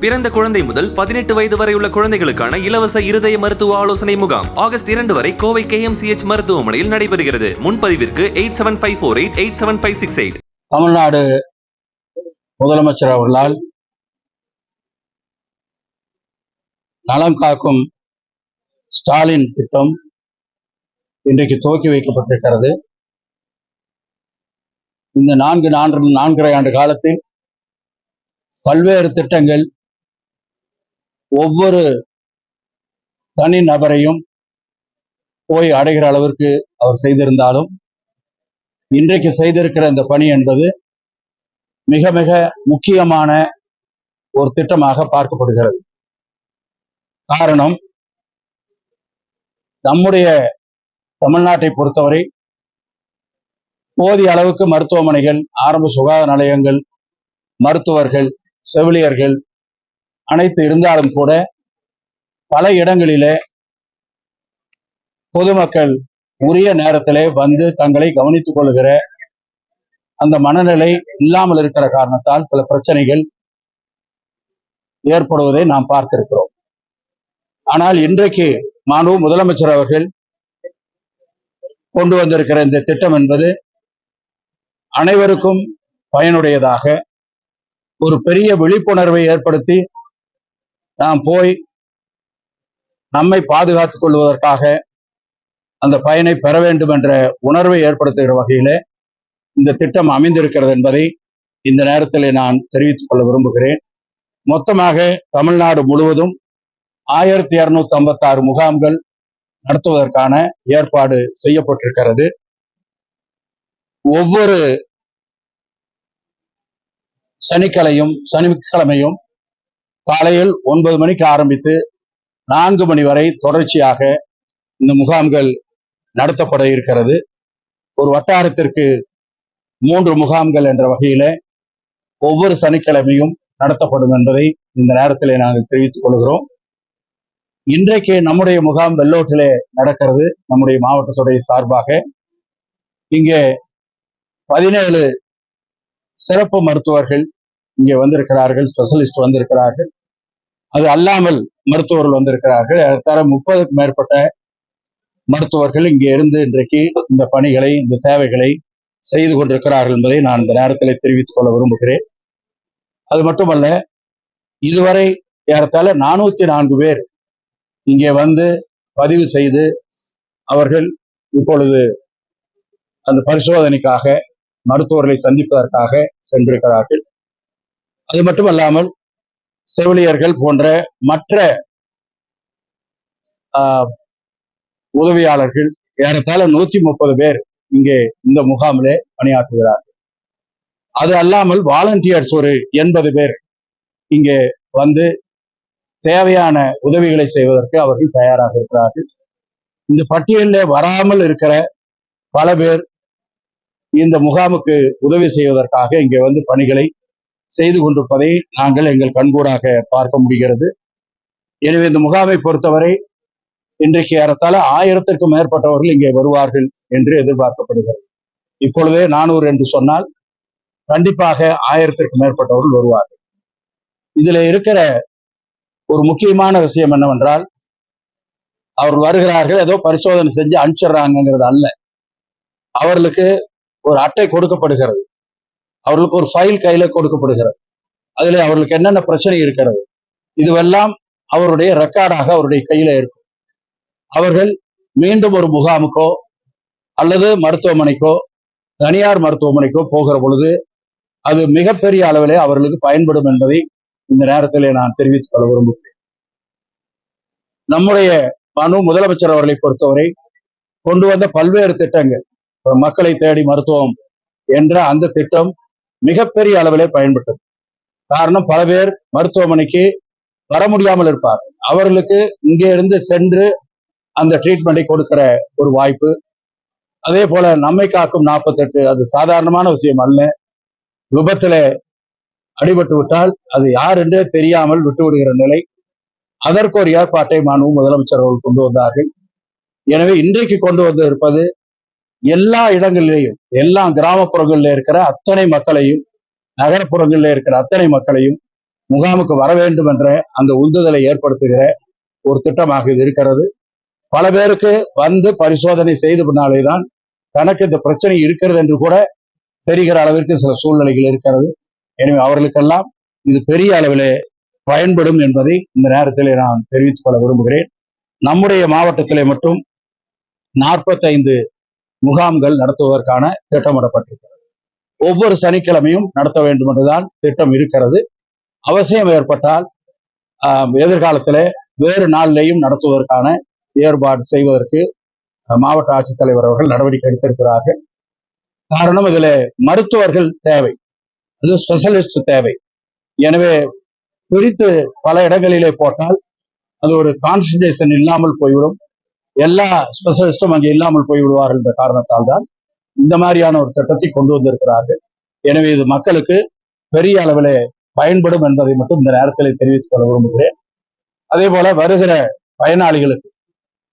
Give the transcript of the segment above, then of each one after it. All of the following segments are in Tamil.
பிறந்த குழந்தை முதல் 18 வயது வரை உள்ள குழந்தைகளுக்கான இலவச இருதய மருத்துவ ஆலோசனை முகாம் ஆகஸ்ட் 2 வரை கோவை KMCH மருத்துவமனையில் நடைபெறுகிறது. முன்பதிவிற்கு 8754887568. தமிழ்நாடு முதலமைச்சர் அவர்களால் நலம் காக்கும் ஸ்டாலின் திட்டம் இன்றைக்கு துவக்கி வைக்கப்பட்டிருக்கிறது. இந்த 4.5 ஆண்டு காலத்தில் பல்வேறு திட்டங்கள் ஒவ்வொரு தனி நபரையும் போய் அடைகிற அளவிற்கு அவர் செய்திருந்தாலும் இன்றைக்கு செய்திருக்கிற இந்த பணி என்பது மிக மிக முக்கியமான ஒரு திட்டமாக பார்க்கப்படுகிறது. காரணம், நம்முடைய தமிழ்நாட்டை பொறுத்தவரை போதிய அளவுக்கு மருத்துவமனைகள், ஆரம்ப சுகாதார நிலையங்கள், மருத்துவர்கள், செவிலியர்கள் அனைத்து இருந்தாலும் கூட பல இடங்களிலே பொதுமக்கள் உரிய நேரத்திலே வந்து தங்களை கவனித்துக் கொள்கிற அந்த மனநிலை இல்லாமல் இருக்கிற காரணத்தால் சில பிரச்சனைகள் ஏற்படுவதை நாம் பார்த்திருக்கிறோம். ஆனால் இன்றைக்கு மாண்பு முதலமைச்சர் அவர்கள் கொண்டு வந்திருக்கிற இந்த திட்டம் என்பது அனைவருக்கும் பயனுடையதாக ஒரு பெரிய விழிப்புணர்வை ஏற்படுத்தி நாம் போய் நம்மை பாதுகாத்துக் கொள்வதற்காக அந்த பயனை பெற வேண்டும் என்ற உணர்வை ஏற்படுத்துகிற வகையில இந்த திட்டம் அமைந்திருக்கிறது என்பதை இந்த நேரத்தில் நான் தெரிவித்துக் கொள்ள விரும்புகிறேன். மொத்தமாக தமிழ்நாடு முழுவதும் 1256 முகாம்கள் நடத்துவதற்கான ஏற்பாடு செய்யப்பட்டிருக்கிறது. ஒவ்வொரு சனிக்கிழமையும் காலையில் 9 மணிக்கு ஆரம்பித்து 4 மணி வரை தொடர்ச்சியாக இந்த முகாம்கள் நடத்தப்பட இருக்கிறது. ஒரு வட்டாரத்திற்கு 3 முகாம்கள் என்ற வகையில ஒவ்வொரு சனிக்கிழமையும் நடத்தப்படும் என்பதை இந்த நேரத்தில் நாங்கள் தெரிவித்துக் கொள்கிறோம். இன்றைக்கு நம்முடைய முகாம் வெள்ளோட்டிலே நடக்கிறது. நம்முடைய மாவட்டத்துடைய சார்பாக இங்கே 17 சிறப்பு மருத்துவர்கள் இங்கே வந்திருக்கிறார்கள், ஸ்பெஷலிஸ்ட் வந்திருக்கிறார்கள். அது அல்லாமல் மருத்துவர்கள் வந்திருக்கிறார்கள். 30க்கும் மேற்பட்ட மருத்துவர்கள் இங்கே இருந்து இன்றைக்கு இந்த பணிகளை, இந்த சேவைகளை செய்து கொண்டிருக்கிறார்கள் என்பதை நான் இந்த நேரத்தில் தெரிவித்துக் கொள்ள விரும்புகிறேன். அது மட்டுமல்ல, இதுவரை ஏறத்தாழ 404 பேர் இங்கே வந்து பதிவு செய்து அவர்கள் இப்பொழுது அந்த பரிசோதனைக்காக மருத்துவர்களை சந்திப்பதற்காக சென்றிருக்கிறார்கள். அது மட்டுமல்லாமல் செவிலியர்கள் போன்ற மற்ற உதவியாளர்கள் ஏறத்தாழ 130 பேர் இங்கே இந்த முகாமிலே பணியாற்றுகிறார்கள். அது அல்லாமல் வாலண்டியர்ஸ் ஒரு 80 பேர் இங்கே வந்து தேவையான உதவிகளை செய்வதற்கு அவர்கள் தயாராக இருக்கிறார்கள். இந்த பட்டியலில் வராமல் இருக்கிற பல பேர் இந்த முகாமுக்கு உதவி செய்வதற்காக இங்கே வந்து பணிகளை செய்து கொண்டிருப்பதை நாங்கள் எங்கள் கண்கூடாக பார்க்க முடிகிறது. எனவே இந்த முகாமை பொறுத்தவரை இன்றைக்கு ஏறத்தாழ 1000க்கும் மேற்பட்டவர்கள் இங்கே வருவார்கள் என்று எதிர்பார்க்கப்படுகிறது. இப்பொழுதே 400 என்று சொன்னால் கண்டிப்பாக 1000க்கும் மேற்பட்டவர்கள் வருவார்கள். இதுல இருக்கிற ஒரு முக்கியமான விஷயம் என்னவென்றால், அவர்கள் வருகிறார்கள், ஏதோ பரிசோதனை செஞ்சு அனுப்பிச்சிடுறாங்கிறது அல்ல. அவர்களுக்கு ஒரு அட்டை கொடுக்கப்படுகிறது, அவர்களுக்கு ஒரு ஃபைல் கையில கொடுக்கப்படுகிறது. அதுல அவர்களுக்கு என்னென்ன பிரச்சனை இருக்கிறது இதுவெல்லாம் அவருடைய ரெக்கார்டாக அவருடைய கையில இருக்கும். அவர்கள் மீண்டும் ஒரு முகாமுக்கோ அல்லது மருத்துவமனைக்கோ, தனியார் மருத்துவமனைக்கோ போகிற பொழுது அது மிகப்பெரிய அளவிலே அவர்களுக்கு பயன்படும் என்பதை இந்த நேரத்திலே நான் தெரிவித்துக் கொள்ள விரும்புகிறேன். நம்முடைய முதலமைச்சர் அவர்களை பொறுத்தவரை கொண்டு வந்த பல்வேறு திட்டங்கள், மக்களை தேடி மருத்துவம் என்ற அந்த திட்டம் மிகப்பெரிய அளவிலே பயன்பட்டது. காரணம், பல பேர் மருத்துவமனைக்கு வர முடியாமல் இருப்பார். அவர்களுக்கு இங்கே இருந்து சென்று அந்த ட்ரீட்மெண்ட்டை கொடுக்கிற ஒரு வாய்ப்பு. அதே போல நம்மை காக்கும் 48, அது சாதாரணமான விஷயம் அல்ல. விபத்துல அடிபட்டு விட்டால் அது யார் என்றே தெரியாமல் விட்டு விடுகிற நிலை. அதற்கு ஒரு ஏற்பாட்டை முதலமைச்சர் அவர்கள் கொண்டு வந்தார்கள். எனவே இன்றைக்கு கொண்டு வந்து இருப்பது எல்லா இடங்களிலேயும், எல்லா கிராமப்புறங்களில் இருக்கிற அத்தனை மக்களையும், நகரப்புறங்களில் இருக்கிற அத்தனை மக்களையும் முகாமுக்கு வர வேண்டும் என்ற அந்த உந்துதலை ஏற்படுத்துகிற ஒரு திட்டமாக இது இருக்கிறது. பல பேருக்கு வந்து பரிசோதனை செய்து பின்னாலேதான் தனக்கு இந்த பிரச்சனை இருக்கிறது என்று கூட தெரிகிற அளவிற்கு சில சூழ்நிலைகள் இருக்கிறது. எனவே அவர்களுக்கெல்லாம் இது பெரிய அளவிலே பயன்படும் என்பதை இந்த நேரத்திலே நான் தெரிவித்துக் கொள்ள விரும்புகிறேன். நம்முடைய மாவட்டத்திலே மட்டும் 45 முகாம்கள் நடத்துவதற்கான திட்டமிடப்பட்டிருக்கிறது. ஒவ்வொரு சனிக்கிழமையும் நடத்த வேண்டும் என்றுதான் திட்டம் இருக்கிறது. அவசியம் ஏற்பட்டால் எதிர்காலத்திலே வேறு நாளிலேயும் நடத்துவதற்கான ஏற்பாடு செய்வதற்கு மாவட்ட ஆட்சித்தலைவர் அவர்கள் நடவடிக்கை எடுத்திருக்கிறார்கள். காரணம், இதுல மருத்துவர்கள் தேவை, அது ஸ்பெஷலிஸ்ட் தேவை. எனவே பிரித்து பல இடங்களிலே போட்டால் அது ஒரு கான்சன்ட்ரேஷன் இல்லாமல் போய்விடும். எல்லா ஸ்பெஷலிஸ்டும் அங்கே இல்லாமல் போய்விடுவார்கள் என்ற காரணத்தால் தான் இந்த மாதிரியான ஒரு திட்டத்தை கொண்டு வந்திருக்கிறார்கள். எனவே இது மக்களுக்கு பெரிய அளவில் பயன்படும் என்பதை மட்டும் இந்த நேரத்தில் தெரிவித்துக் கொள்ள விரும்புகிறேன். அதே போல வருகிற பயனாளிகளுக்கு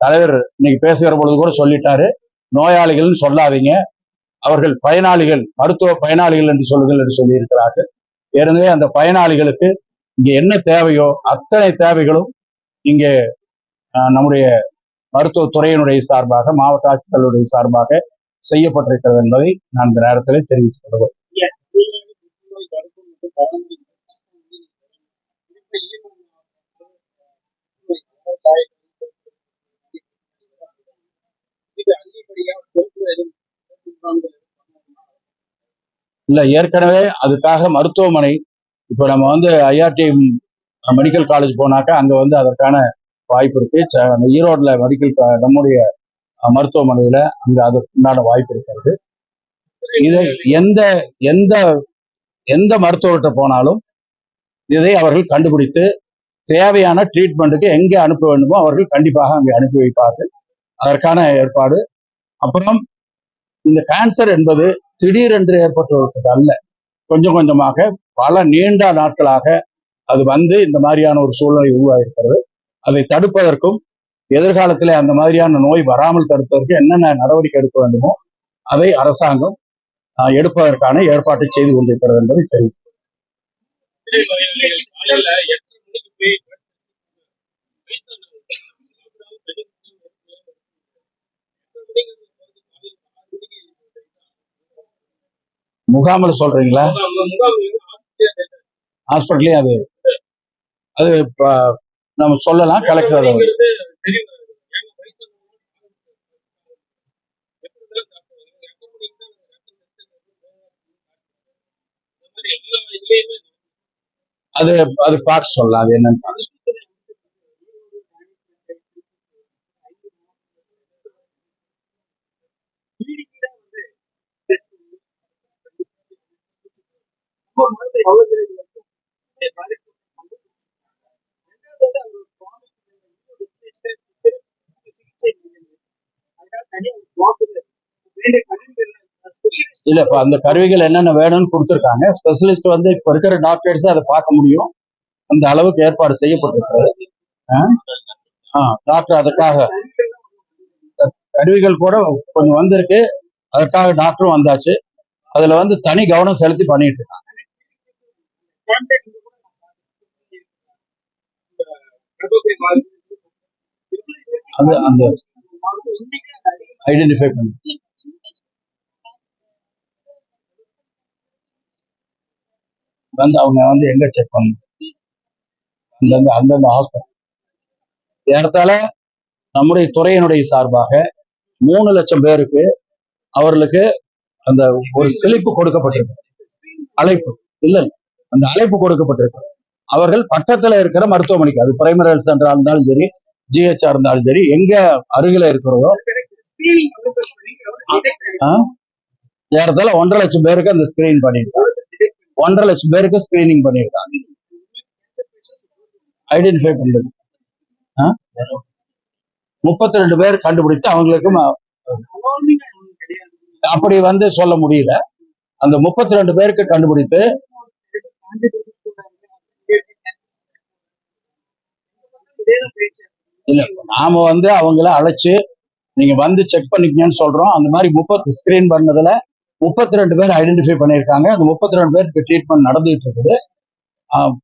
தலைவர் இன்னைக்கு பேசுகிற பொழுது கூட சொல்லிட்டாரு, நோயாளிகள் சொல்லாதீங்க, அவர்கள் பயனாளிகள், மருத்துவ பயனாளிகள் என்று சொல்லுங்கள் என்று சொல்லி இருக்கிறார்கள். ஏற்கனவே அந்த பயனாளிகளுக்கு இங்க என்ன தேவையோ அத்தனை தேவைகளும் இங்கே நம்முடைய மருத்துவத்துறையினுடைய சார்பாக, மாவட்ட ஆட்சித்தலைவருடைய சார்பாக செய்யப்பட்டிருக்கிறது என்பதை நான் இந்த நேரத்தில் தெரிவித்துக் கொள்வோம். இல்ல, ஏற்கனவே அதுக்காக மருத்துவமனை, இப்ப நம்ம வந்து ஐஆர்டி மெடிக்கல் காலேஜ் போனாக்கா அங்க வந்து அதற்கான வாய்ப்பு இருக்கு. ஈரோடுல மெடிக்கல் நம்முடைய மருத்துவமனையில அங்க அதுக்கு உண்டான வாய்ப்பு இருக்கிறது. இதை எந்த எந்த எந்த மருத்துவர்கிட்ட போனாலும் இதை அவர்கள் கண்டுபிடித்து தேவையான ட்ரீட்மெண்ட்டுக்கு எங்கே அனுப்ப வேண்டுமோ அவர்கள் கண்டிப்பாக அங்கே அனுப்பி வைப்பார்கள். அதற்கான ஏற்பாடு. அப்புறம் இந்த கேன்சர் என்பது திடீரென்று ஏற்பட்டுள்ளது அல்ல, கொஞ்சம் கொஞ்சமாக பல நீண்ட நாட்களாக அது வந்து இந்த மாதிரியான ஒரு சூழ்நிலை உருவாகிருக்கிறது. அதை தடுப்பதற்கும் எதிர்காலத்திலே அந்த மாதிரியான நோய் வராமல் தடுப்பதற்கு என்னென்ன நடவடிக்கை எடுக்க வேண்டுமோ அதை அரசாங்கம் எடுப்பதற்கான ஏற்பாட்டை செய்து கொண்டிருக்கிறது என்பதை தெரிவிக்கும். முகாமில் சொல்றீங்களா? ஹாஸ்பிட்டலே அது அது நம்ம சொல்லலாம், கலெக்டர் அதை அது அது பார்த்து சொல்லலாம், அது என்னன்னு பார்த்து. இல்ல, இப்ப அந்த கருவிகள் என்னென்ன வேணும்னு கொடுத்துருக்காங்க. ஸ்பெஷலிஸ்ட் வந்து இப்ப இருக்கிற டாக்டர்ஸ் அதை பார்க்க முடியும், அந்த அளவுக்கு ஏற்பாடு செய்யப்பட்டிருக்கிறது. டாக்டர் அதற்காக கருவிகள் கூட கொஞ்சம் வந்திருக்கு, அதற்காக டாக்டரும் வந்தாச்சு. அதுல வந்து தனி கவனம் செலுத்தி பண்ணிட்டு இருக்காங்க. அது அந்த ஐடென்டிஃபை பண்ணி வந்து அவங்க வந்து எங்க செக் பண்ணணும், அந்தந்த ஹாஸ்பிட்டல் ஏறத்தாழ நம்முடைய துறையினுடைய சார்பாக 3 லட்சம் பேருக்கு அவர்களுக்கு அந்த ஒரு சிலிப்பு கொடுக்கப்பட்டிருக்கு, அழைப்பு இல்ல, அந்த அழைப்பு கொடுக்கப்பட்டிருக்கு. அவர்கள் பக்கத்துல இருக்கிற மருத்துவமனைக்கு, அது பிரைமரி ஹெல்த் சென்டரா இருந்தாலும் சரி, ஜிஹெச் இருந்தாலும் சரி, எங்க அருகில இருக்கிறதோ ஏறத்தாழ 1.5 லட்சம் பேருக்கு அந்த ஸ்கிரீன் பண்ணியிருக்காங்க. 1.5 லட்சம் பேருக்கு ஸ்கிரீனிங் பண்ணியிருக்காங்க, ஐடென்டிஃபை பண்றது. 32 பேர் கண்டுபிடித்து அவங்களுக்கும் அப்படி வந்து சொல்ல முடியல. அந்த 32 பேருக்கு கண்டுபிடித்து இல்ல, நாம வந்து அவங்கள அழைச்சு நீங்க வந்து செக் பண்ணிக்கங்கன்னு சொல்றோம். அந்த மாதிரி 30 ஸ்கிரீன் பண்ணதுல 32 பேர் ஐடென்டிஃபை பண்ணியிருக்காங்க. அந்த 32 பேருக்கு ட்ரீட்மெண்ட் நடந்துகிட்டு இருக்குது.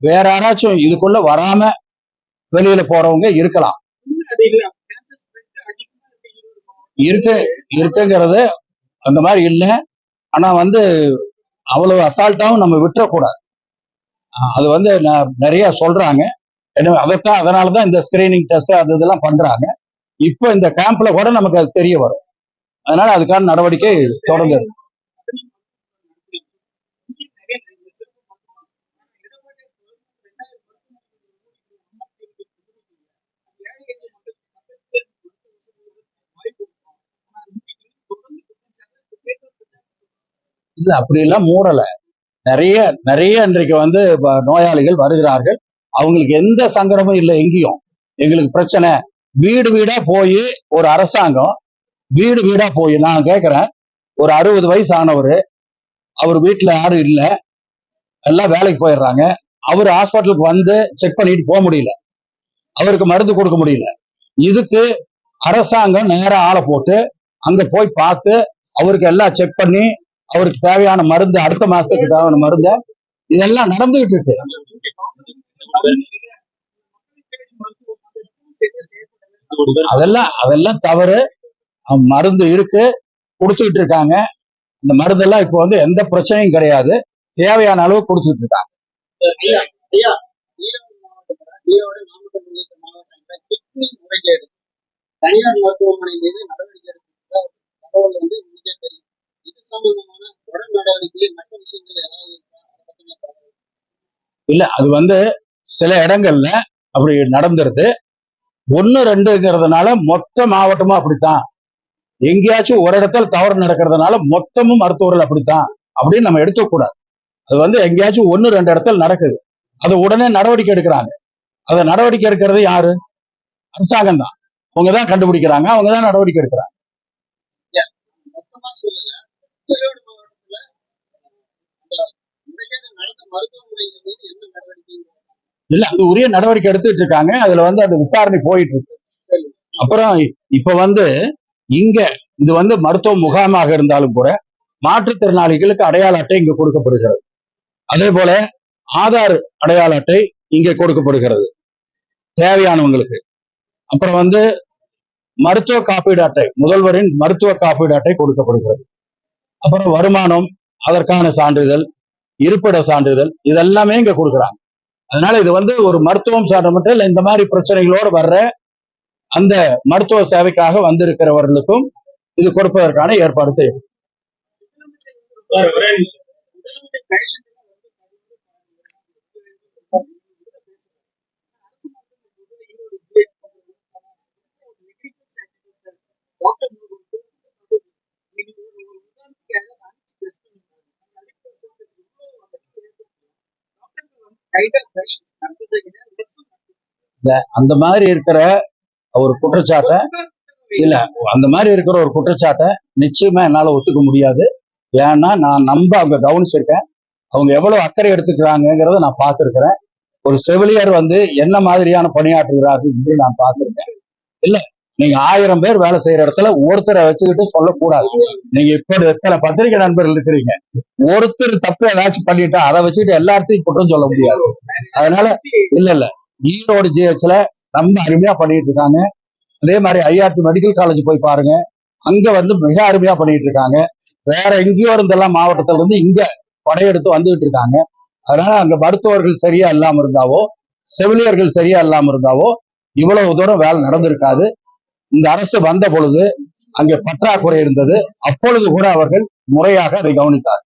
வேற யாராச்சும் இதுக்குள்ள வராம வெளியில போறவங்க இருக்கலாம். இருக்கு இருக்குங்கிறது அந்த மாதிரி இல்லை. ஆனா வந்து அவ்வளவு அசால்ட்டாவும் நம்ம விட்டுறக்கூடாது. அது வந்து நிறைய சொல்றாங்க. அதனாலதான் இந்த ஸ்கிரீனிங் டெஸ்ட் அது இதெல்லாம் பண்றாங்க. இப்ப இந்த கேம்ப்ல கூட நமக்கு அது தெரிய வரும். அதனால அதுக்கான நடவடிக்கை தொடர்ந்து. இல்ல அப்படி எல்லாம் மூடல. நிறைய நிறைய இன்றைக்கு வந்து நோயாளிகள் வருகிறார்கள். அவங்களுக்கு எந்த சங்கடமும் இல்லை. எங்கேயும் எங்களுக்கு பிரச்சனை. வீடு வீடா போய் ஒரு அரசாங்கம் வீடு வீடா போய் நான் கேட்கிறேன், ஒரு 60 வயசு ஆனவர், அவர் வீட்டுல யாரும் இல்ல, எல்லாம் வேலைக்கு போயிடுறாங்க. அவர் ஹாஸ்பிட்டலுக்கு வந்து செக் பண்ணிட்டு போக முடியல, அவருக்கு மருந்து கொடுக்க முடியல. இதுக்கு அரசாங்கம் நேரம் ஆளை போட்டு அங்க போய் பார்த்து அவருக்கு எல்லாம் செக் பண்ணி அவருக்கு தேவையான மருந்து, அடுத்த மாசத்துக்கு தேவையான மருந்து, இதெல்லாம் நடந்துகிட்டு இருக்கு. அதெல்லாம் தவறு. மருந்து இருக்கு, கொடுத்துட்டு இருக்காங்க. இந்த மருந்தெல்லாம் இப்போ வந்து எந்த பிரச்சனையும் கிடையாது. தேவையான அளவு கொடுத்துட்டு இருக்காங்க. தனியார் மருத்துவமனை மீது நடவடிக்கை எடுக்க தகவல் வந்து தெரியும். இது சம்பந்தமான உடல் நடவடிக்கை மற்ற விஷயங்கள் ஏதாவது இல்ல. அது வந்து சில இடங்கள்ல அப்படி நடந்துருது. 1, 2ங்கிறதுனால மொத்த மாவட்டமும் அப்படித்தான். எங்கேயாச்சும் ஒரு இடத்துல தவறு நடக்கிறதுனால மொத்தமும் மருத்துவர்கள் அப்படித்தான் அப்படின்னு நம்ம எடுத்துக்கூடாது. அது வந்து எங்கேயாச்சும் 1, 2 இடத்துல நடக்குது, அது உடனே நடவடிக்கை எடுக்கிறாங்க. அதை நடவடிக்கை எடுக்கிறது யாரு? அரசாங்கம் தான். அவங்கதான் கண்டுபிடிக்கிறாங்க, அவங்கதான் நடவடிக்கை எடுக்கிறாங்க. இல்ல, அது உரிய நடவடிக்கை எடுத்துட்டு இருக்காங்க. அதுல வந்து அது விசாரணை போயிட்டு இருக்கு. அப்புறம் இப்ப வந்து இங்க இது வந்து மருத்துவ முகாமாக இருந்தாலும் கூட மாற்றுத்திறனாளிகளுக்கு அடையாள அட்டை இங்க கொடுக்கப்படுகிறது. அதே போல ஆதார் அடையாள அட்டை இங்கே கொடுக்கப்படுகிறது தேவையானவங்களுக்கு. அப்புறம் வந்து மருத்துவ காப்பீடு அட்டை, முதல்வரின் மருத்துவ காப்பீடு அட்டை கொடுக்கப்படுகிறது. அப்புறம் வருமானம், அதற்கான சான்றிதழ், இருப்பிட சான்றிதழ், இதெல்லாமே இங்க கொடுக்குறாங்க. அதனால இது வந்து ஒரு மருத்துவம் சார்ந்த மட்டும் இல்ல, இந்த மாதிரி பிரச்சனைகளோடு வர்ற அந்த மருத்துவ சேவைக்காக வந்திருக்கிறவர்களுக்கும் இது கொடுப்பதற்கான ஏற்பாடு செய்யும். அந்த மாதிரி இருக்கிற ஒரு குற்றச்சாட்டை இல்ல, அந்த மாதிரி இருக்கிற ஒரு குற்றச்சாட்டை நிச்சயமா என்னால ஒத்துக்க முடியாது. ஏன்னா நான் அவங்க கவனிச்சிருக்கேன், அவங்க எவ்வளவு அக்கறை எடுத்துக்கிறாங்கிறத நான் பார்த்திருக்கிறேன். ஒரு செவிலியர் வந்து என்ன மாதிரியான பணியாற்றுகிறார்கள் என்று நான் பார்த்திருக்கேன். இல்ல, நீங்க 1000 பேர் வேலை செய்யற இடத்துல ஒருத்தரை வச்சுக்கிட்டு சொல்லக்கூடாது. நீங்க இப்ப எத்தனை பத்திரிகை நண்பர்கள் இருக்கிறீங்க, ஒருத்தர் தப்பு ஏதாச்சும் பண்ணிட்டா அதை வச்சுட்டு எல்லாத்தையும் குற்றம் சொல்ல முடியாது. அதனால இல்ல ஈரோடு ஜிஹெச்ல ரொம்ப அருமையா பண்ணிட்டு இருக்காங்க. அதே மாதிரி ஐஆர்டி மெடிக்கல் காலேஜ் போய் பாருங்க, அங்க வந்து மிக அருமையா பண்ணிட்டு இருக்காங்க. வேற எங்கேயோ இருந்தெல்லாம் மாவட்டத்துல இருந்து இங்க படையெடுத்து வந்துகிட்டு இருக்காங்க. அதனால அங்க மருத்துவர்கள் சரியா இல்லாம இருந்தாவோ, செவிலியர்கள் சரியா இல்லாம இருந்தாவோ இவ்வளவு தூரம் வேலை நடந்திருக்காது. இந்த அரசு வந்த பொழுது அங்கே பற்றாக்குறை இருந்தது, அப்பொழுது கூட அவர்கள் முறையாக அதை கவனித்தார்.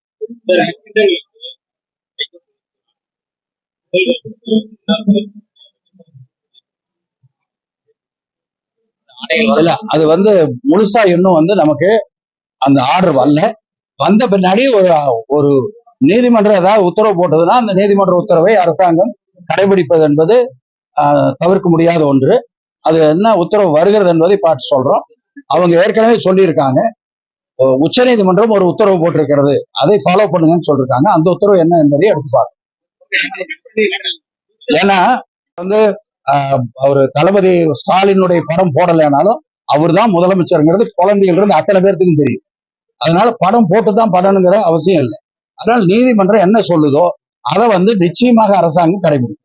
அது வந்து முழுசா இன்னும் வந்து நமக்கு அந்த ஆர்டர் வரல. வந்த பின்னாடி ஒரு நீதிமன்றம் ஏதாவது உத்தரவு போட்டதுன்னா அந்த நீதிமன்ற உத்தரவை அரசாங்கம் கடைபிடிப்பது என்பது தவிர்க்க முடியாத ஒன்று. அது என்ன உத்தரவு வருகிறது என்பதை பார்த்து சொல்றோம். அவங்க ஏற்கனவே சொல்லியிருக்காங்க, உச்ச நீதிமன்றம் ஒரு உத்தரவு போட்டிருக்கிறது, அதை ஃபாலோ பண்ணுங்கன்னு சொல்லிருக்காங்க. அந்த உத்தரவு என்ன என்பதை எடுத்து பார்க்கணும். ஏன்னா வந்து அவரு தளபதி ஸ்டாலினுடைய படம் போடலைனாலும் அவர் தான் முதலமைச்சருங்கிறது குழந்தைகள் இருந்து அத்தனை பேருக்கும் தெரியும். அதனால படம் போட்டுதான் படணுங்கிற அவசியம் இல்லை. அதனால நீதிமன்றம் என்ன சொல்லுதோ அதை வந்து நிச்சயமாக அரசாங்கம் கடைபிடிக்கும்.